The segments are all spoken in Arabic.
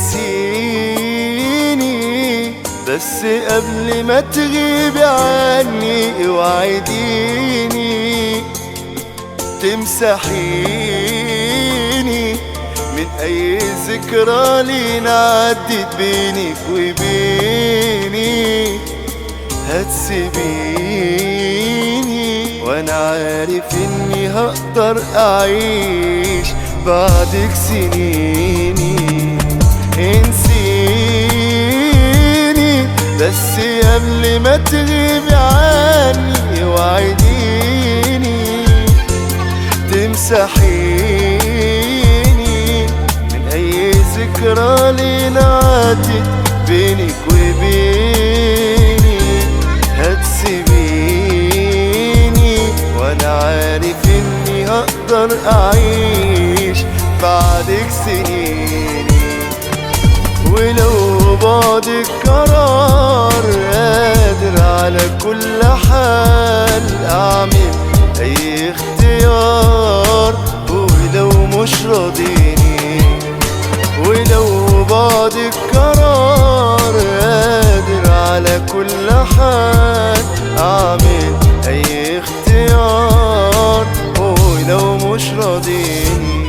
انسيني بس قبل ما تغيبي عني اوعديني تمسحيني من اي ذكرى لينا عدت بينك وبيني. هتسيبيني وانا عارف اني هقدر اعيش بعدك سنيني. انسيني بس قبل ما تغيبي عني وعديني تمسحيني من اي ذكرى لينا عدت بينك وبيني. هتسيبيني وانا عارف اني هقدر اعيش بعدك سنيني. ولو بعدك قرار قادر على كل حال اعمل اي اختيار. ولو مش راضيني ولو بعدك قرار قادر على كل حال اعمل اي اختيار. ولو مش راضيني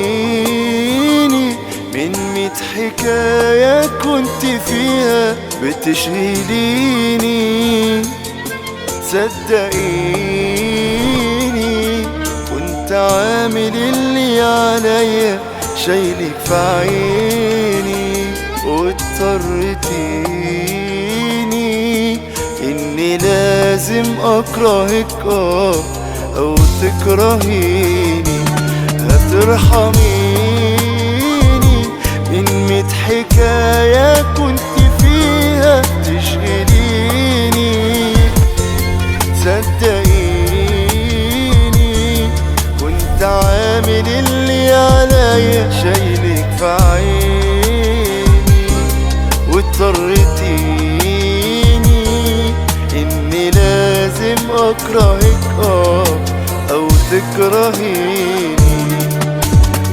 هترحميني من 100 حكاية كنت فيها بتشغليني. صدقيني كنت عامل اللي عليا شايلك في عيني. واضطرتيني اني لازم اكرهك او تكرهيني. هترحميني من 100 حكاية كنت فيها تشغليني. صدقيني كنت عامل اللي عليا شايلك في عيني. واضطرتيني اني لازم اكرهك او تكرهيني.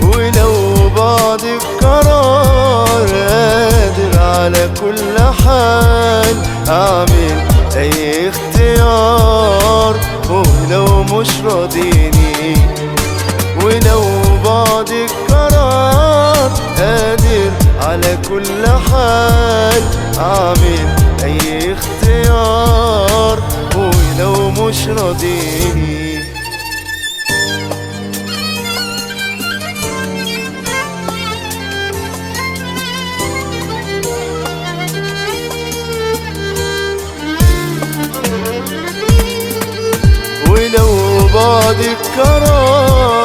ولو بعدك قرار قادر على كل حال اعمل اي اختيار. ولو مش راضيني ولو بعدك قرار قادر على كل حال اعمل اي اختيار. ولو مش راضيني ولو بعدك قرار